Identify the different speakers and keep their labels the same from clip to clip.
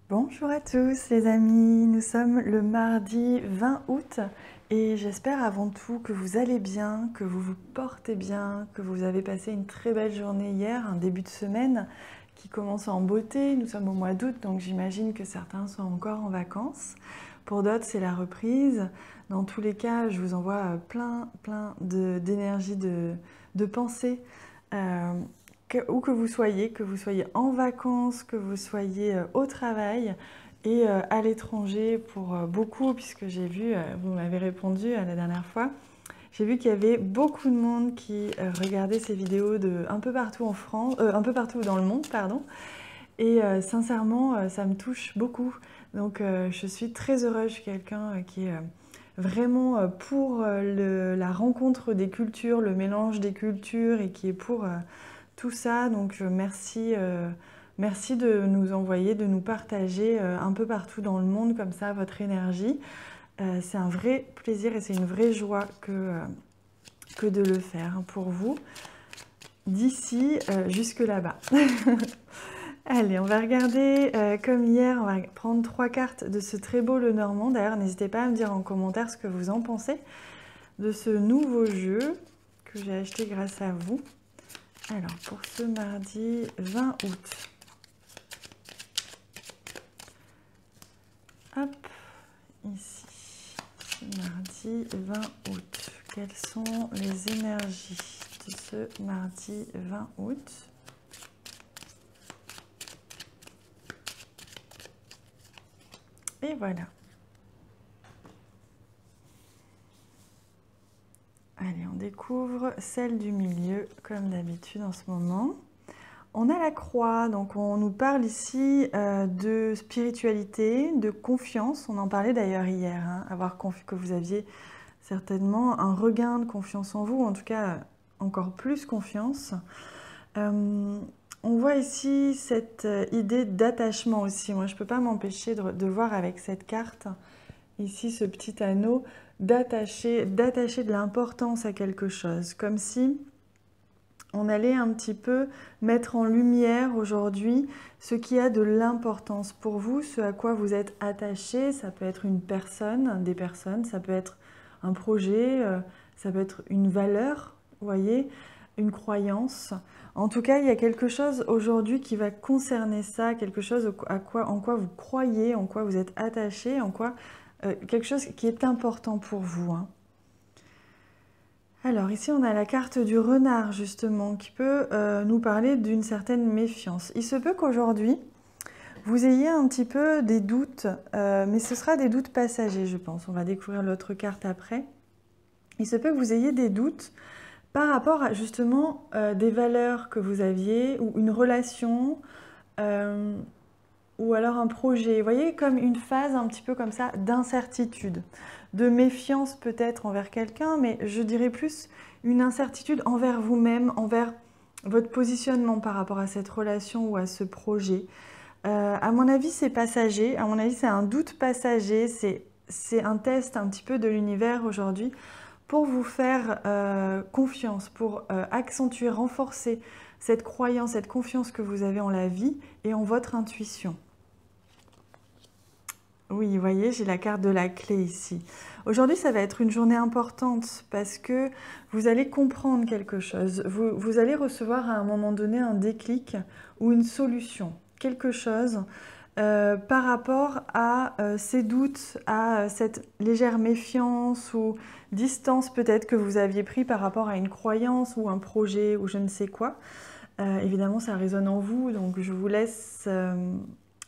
Speaker 1: Bonjour à tous les amis, nous sommes le mardi 20 août et j'espère avant tout que vous allez bien, que vous vous portez bien, que vous avez passé une très belle journée hier, un début de semaine qui commence en beauté. Nous sommes au mois d'août donc j'imagine que certains sont encore en vacances. Pour d'autres c'est la reprise. Dans tous les cas je vous envoie plein d'énergie, de pensée. Où que vous soyez en vacances, que vous soyez au travail et à l'étranger pour beaucoup, puisque j'ai vu, vous m'avez répondu la dernière fois, j'ai vu qu'il y avait beaucoup de monde qui regardait ces vidéos un peu partout en France, un peu partout dans le monde, pardon. Et sincèrement, ça me touche beaucoup. Donc je suis très heureuse, je suis quelqu'un qui est vraiment pour la rencontre des cultures, le mélange des cultures et qui est pour tout ça. Donc merci de nous envoyer, de nous partager un peu partout dans le monde comme ça votre énergie. C'est un vrai plaisir et c'est une vraie joie que de le faire pour vous, d'ici jusque là-bas. Allez, on va regarder comme hier, on va prendre 3 cartes de ce très beau Lenormand. D'ailleurs, n'hésitez pas à me dire en commentaire ce que vous en pensez de ce nouveau jeu que j'ai acheté grâce à vous. Alors, pour ce mardi 20 août, hop, ici, ce mardi 20 août, quelles sont les énergies de ce mardi 20 août? Et voilà. Allez, on découvre celle du milieu, comme d'habitude en ce moment. On a la croix, donc on nous parle ici de spiritualité, de confiance. On en parlait d'ailleurs hier, hein, que vous aviez certainement un regain de confiance en vous, en tout cas encore plus confiance. On voit ici cette idée d'attachement aussi. Moi, je ne peux pas m'empêcher de voir avec cette carte, ici ce petit anneau, d'attacher de l'importance à quelque chose, comme si on allait un petit peu mettre en lumière aujourd'hui ce qui a de l'importance pour vous, ce à quoi vous êtes attaché. Ça peut être une personne, des personnes, ça peut être un projet, ça peut être une valeur, vous voyez, une croyance. En tout cas, il y a quelque chose aujourd'hui qui va concerner ça, quelque chose en quoi vous croyez, en quoi vous êtes attaché, quelque chose qui est important pour vous. Alors ici on a la carte du renard justement qui peut nous parler d'une certaine méfiance. Il se peut qu'aujourd'hui vous ayez un petit peu des doutes, mais ce sera des doutes passagers je pense. On va découvrir l'autre carte après. Il se peut que vous ayez des doutes par rapport à justement des valeurs que vous aviez ou une relation ou alors un projet. Vous voyez, comme une phase un petit peu comme ça d'incertitude, de méfiance peut-être envers quelqu'un, mais je dirais plus une incertitude envers vous-même, envers votre positionnement par rapport à cette relation ou à ce projet. À mon avis, c'est passager. À mon avis, c'est un doute passager. C'est un test un petit peu de l'univers aujourd'hui pour vous faire confiance, pour accentuer, renforcer cette croyance, cette confiance que vous avez en la vie et en votre intuition. Oui, vous voyez, j'ai la carte de la clé ici. Aujourd'hui, ça va être une journée importante parce que vous allez comprendre quelque chose. Vous allez recevoir à un moment donné un déclic ou une solution, quelque chose par rapport à ces doutes, à cette légère méfiance ou distance peut-être que vous aviez pris par rapport à une croyance ou un projet ou je ne sais quoi. Évidemment, ça résonne en vous, donc je vous laisse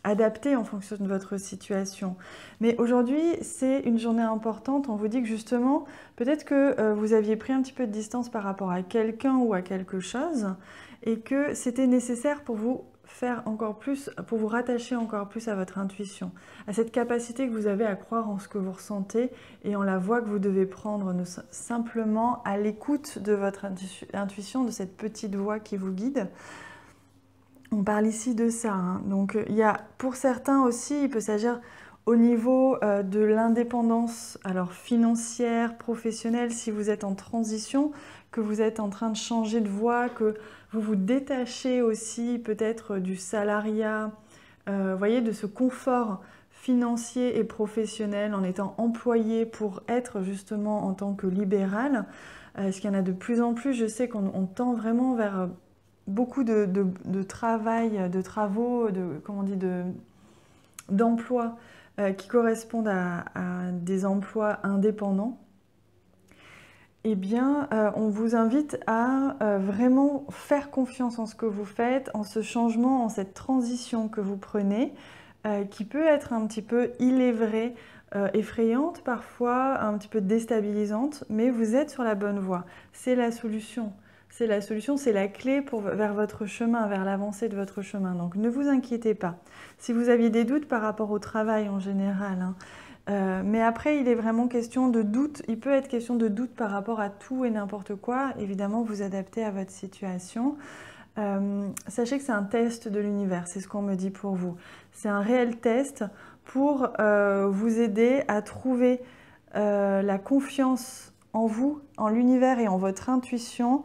Speaker 1: adapter en fonction de votre situation. Mais aujourd'hui, c'est une journée importante. On vous dit que justement, peut-être que vous aviez pris un petit peu de distance par rapport à quelqu'un ou à quelque chose et que c'était nécessaire pour vous faire encore plus, pour vous rattacher encore plus à votre intuition, à cette capacité que vous avez à croire en ce que vous ressentez et en la voie que vous devez prendre, simplement à l'écoute de votre intuition, de cette petite voix qui vous guide. On parle ici de ça, hein. Donc il y a pour certains aussi, il peut s'agir au niveau de l'indépendance, alors financière, professionnelle, si vous êtes en transition, que vous êtes en train de changer de voie, que vous vous détachez aussi peut-être du salariat, voyez, de ce confort financier et professionnel en étant employé pour être justement en tant que libéral. Parce qu'il y en a de plus en plus, je sais qu'on tend vraiment vers beaucoup de travail, de travaux, comment on dit, d'emplois qui correspondent à des emplois indépendants. Eh bien, on vous invite à vraiment faire confiance en ce que vous faites, en ce changement, en cette transition que vous prenez, qui peut être un petit peu, il est vrai, effrayante parfois, un petit peu déstabilisante, mais vous êtes sur la bonne voie. C'est la solution. C'est la solution, c'est la clé vers votre chemin, vers l'avancée de votre chemin. Donc ne vous inquiétez pas. Si vous aviez des doutes par rapport au travail en général, mais après, il est vraiment question de doute. Il peut être question de doute par rapport à tout et n'importe quoi. Évidemment, vous adaptez à votre situation. Sachez que c'est un test de l'univers, c'est ce qu'on me dit pour vous. C'est un réel test pour vous aider à trouver la confiance en vous, en l'univers et en votre intuition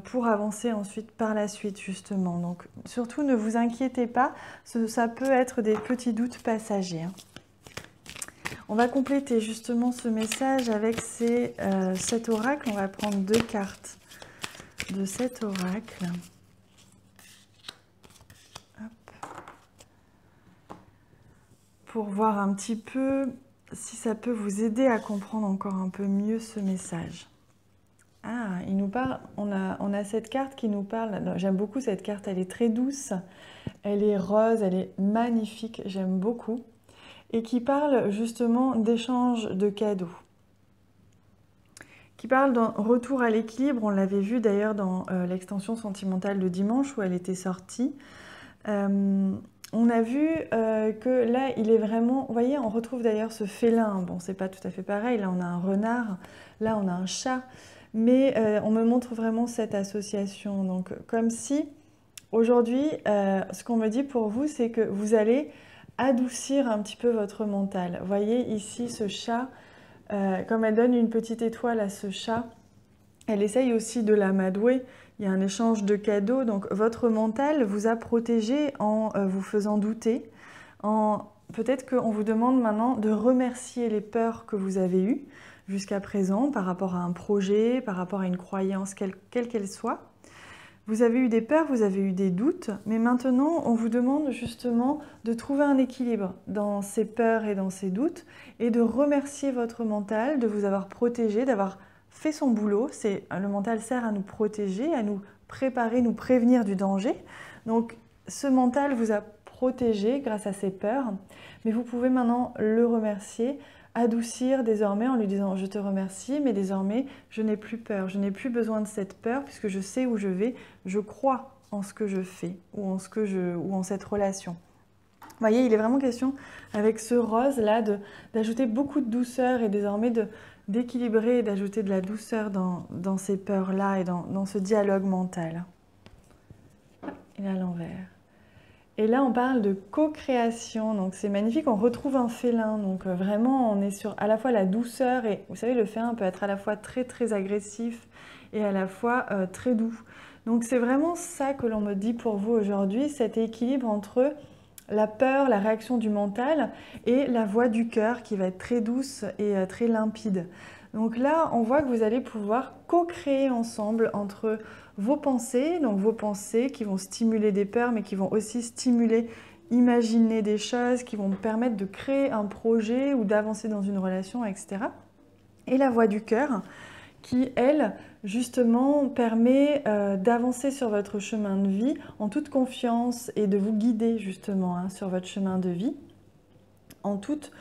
Speaker 1: pour avancer ensuite par la suite justement. Donc surtout ne vous inquiétez pas, ça peut être des petits doutes passagers. On va compléter justement ce message avec cet oracle. On va prendre 2 cartes de cet oracle. Hop. Pour voir un petit peu si ça peut vous aider à comprendre encore un peu mieux ce message. Ah, il nous parle, on a cette carte qui nous parle, j'aime beaucoup cette carte, elle est très douce, elle est rose, elle est magnifique, j'aime beaucoup. Et qui parle justement d'échange de cadeaux. Qui parle d'un retour à l'équilibre, on l'avait vu d'ailleurs dans l'extension sentimentale de dimanche où elle était sortie. On a vu que là, il est vraiment... Vous voyez, on retrouve d'ailleurs ce félin. Bon, c'est pas tout à fait pareil. Là, on a un renard. Là, on a un chat. Mais on me montre vraiment cette association. Donc, comme si, aujourd'hui, ce qu'on me dit pour vous, c'est que vous allez adoucir un petit peu votre mental. Vous voyez ici ce chat, comme elle donne une petite étoile à ce chat, elle essaye aussi de l'amadouer. Il y a un échange de cadeaux. Donc votre mental vous a protégé en vous faisant douter. Peut-être qu'on vous demande maintenant de remercier les peurs que vous avez eues jusqu'à présent par rapport à un projet, par rapport à une croyance, quelle qu'elle soit. Vous avez eu des peurs, vous avez eu des doutes, mais maintenant on vous demande justement de trouver un équilibre dans ces peurs et dans ces doutes et de remercier votre mental de vous avoir protégé, d'avoir fait son boulot. Le mental sert à nous protéger, à nous préparer, nous prévenir du danger. Donc ce mental vous a protégé grâce à ces peurs, mais vous pouvez maintenant le remercier, adoucir désormais en lui disant « je te remercie, mais désormais je n'ai plus peur, je n'ai plus besoin de cette peur puisque je sais où je vais, je crois en ce que je fais ou en cette relation ». Vous voyez, il est vraiment question avec ce rose-là d'ajouter beaucoup de douceur et désormais d'équilibrer et d'ajouter de la douceur dans ces peurs-là et dans ce dialogue mental. Et à l'envers. Et là, on parle de co-création, donc c'est magnifique, on retrouve un félin, donc vraiment on est sur à la fois la douceur et vous savez le félin peut être à la fois très très agressif et à la fois très doux. Donc c'est vraiment ça que l'on me dit pour vous aujourd'hui, cet équilibre entre la peur, la réaction du mental et la voix du cœur qui va être très douce et très limpide. Donc là, on voit que vous allez pouvoir co-créer ensemble entre vos pensées, donc vos pensées qui vont stimuler des peurs, mais qui vont aussi stimuler, imaginer des choses, qui vont permettre de créer un projet ou d'avancer dans une relation, etc. Et la voix du cœur, qui, elle, justement, permet d'avancer sur votre chemin de vie en toute confiance et de vous guider, justement, sur votre chemin de vie, en toute...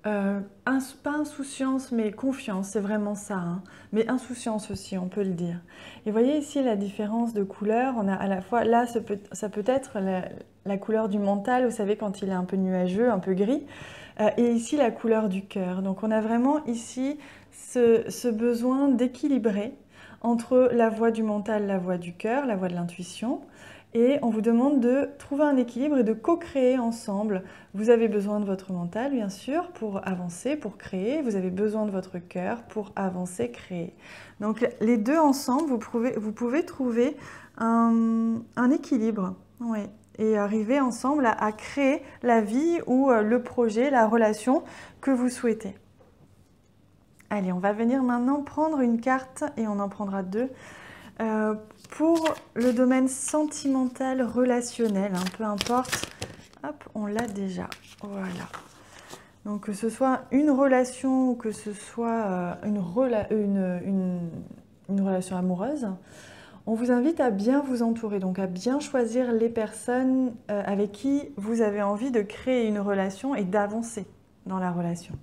Speaker 1: pas insouciance, mais confiance, c'est vraiment ça. Mais insouciance aussi, on peut le dire. Et voyez ici la différence de couleur. On a à la fois, là, ça peut être la couleur du mental, vous savez, quand il est un peu nuageux, un peu gris. Et ici, la couleur du cœur. Donc, on a vraiment ici ce besoin d'équilibrer entre la voix du mental, la voix du cœur, la voix de l'intuition. Et on vous demande de trouver un équilibre et de co-créer ensemble. Vous avez besoin de votre mental, bien sûr, pour avancer, pour créer. Vous avez besoin de votre cœur pour avancer, créer. Donc les deux ensemble, vous pouvez trouver un équilibre. Ouais. et arriver ensemble à créer la vie ou le projet, la relation que vous souhaitez. Allez, on va venir maintenant prendre une carte, et on en prendra deux, pour le domaine sentimental, relationnel, hein, peu importe. Hop, on l'a déjà. Voilà. Donc que ce soit une relation ou que ce soit une relation amoureuse, on vous invite à bien vous entourer, donc à bien choisir les personnes avec qui vous avez envie de créer une relation et d'avancer dans la relation.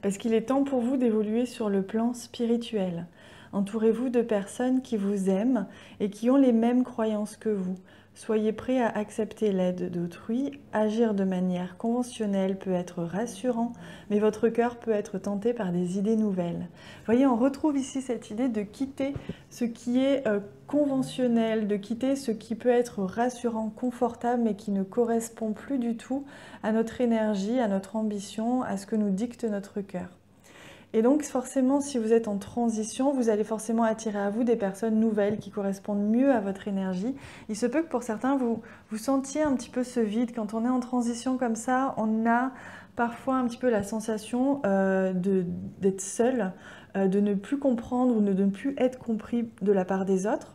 Speaker 1: Parce qu'il est temps pour vous d'évoluer sur le plan spirituel. Entourez-vous de personnes qui vous aiment et qui ont les mêmes croyances que vous. Soyez prêts à accepter l'aide d'autrui. Agir de manière conventionnelle peut être rassurant, mais votre cœur peut être tenté par des idées nouvelles. Vous voyez, on retrouve ici cette idée de quitter ce qui est conventionnel, de quitter ce qui peut être rassurant, confortable, mais qui ne correspond plus du tout à notre énergie, à notre ambition, à ce que nous dicte notre cœur. Et donc forcément, si vous êtes en transition, vous allez forcément attirer à vous des personnes nouvelles qui correspondent mieux à votre énergie. Il se peut que pour certains, vous sentiez un petit peu ce vide. Quand on est en transition comme ça, on a parfois un petit peu la sensation d'être seul, de ne plus comprendre ou de ne plus être compris de la part des autres.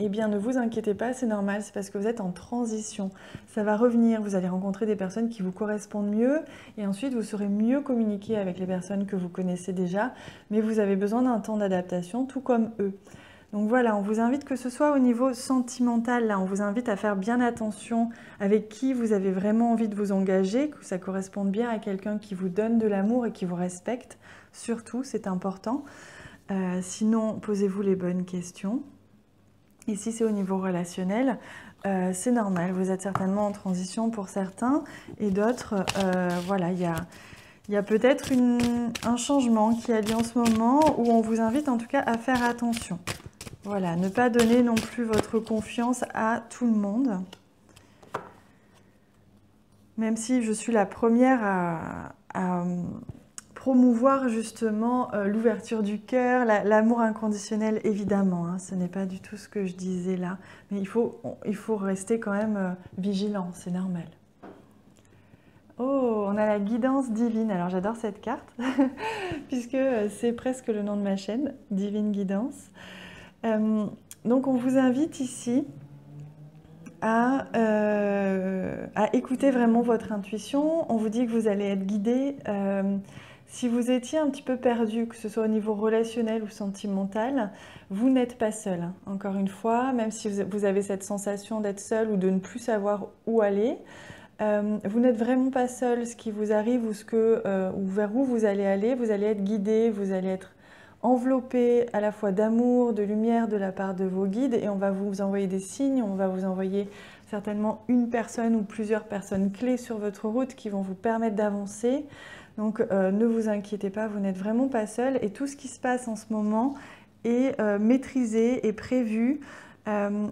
Speaker 1: Eh bien, ne vous inquiétez pas, c'est normal, c'est parce que vous êtes en transition. Ça va revenir, vous allez rencontrer des personnes qui vous correspondent mieux et ensuite vous saurez mieux communiquer avec les personnes que vous connaissez déjà, mais vous avez besoin d'un temps d'adaptation, tout comme eux. Donc voilà, on vous invite, que ce soit au niveau sentimental, là, on vous invite à faire bien attention avec qui vous avez vraiment envie de vous engager, que ça corresponde bien à quelqu'un qui vous donne de l'amour et qui vous respecte. Surtout, c'est important. Sinon, posez-vous les bonnes questions. Ici, c'est au niveau relationnel. C'est normal, vous êtes certainement en transition pour certains et d'autres, voilà, il y a peut-être un changement qui a lieu en ce moment où on vous invite en tout cas à faire attention. Voilà, ne pas donner non plus votre confiance à tout le monde. Même si je suis la première à promouvoir justement l'ouverture du cœur, l'amour inconditionnel, évidemment, hein, ce n'est pas du tout ce que je disais là, mais il faut rester quand même vigilant, c'est normal. Oh, on a la guidance divine, alors j'adore cette carte, puisque c'est presque le nom de ma chaîne, Divine Guidance. Donc on vous invite ici à écouter vraiment votre intuition. On vous dit que vous allez être guidé. Si vous étiez un petit peu perdu, que ce soit au niveau relationnel ou sentimental, vous n'êtes pas seul. Hein. Encore une fois, même si vous avez cette sensation d'être seul ou de ne plus savoir où aller, vous n'êtes vraiment pas seul. Ce qui vous arrive ou vers où vous allez être guidé, vous allez être enveloppé à la fois d'amour, de lumière de la part de vos guides, et on va vous envoyer des signes, on va vous envoyer certainement une personne ou plusieurs personnes clés sur votre route qui vont vous permettre d'avancer. Donc ne vous inquiétez pas, vous n'êtes vraiment pas seul et tout ce qui se passe en ce moment est maîtrisé et prévu.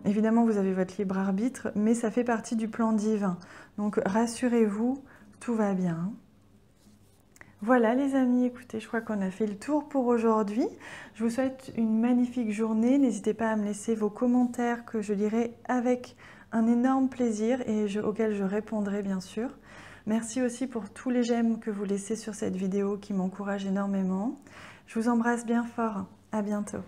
Speaker 1: Évidemment, vous avez votre libre arbitre, mais ça fait partie du plan divin. Donc rassurez-vous, tout va bien. Voilà les amis, écoutez, je crois qu'on a fait le tour pour aujourd'hui. Je vous souhaite une magnifique journée. N'hésitez pas à me laisser vos commentaires que je lirai avec un énorme plaisir et auxquels je répondrai bien sûr. Merci aussi pour tous les j'aime que vous laissez sur cette vidéo qui m'encouragent énormément. Je vous embrasse bien fort. À bientôt.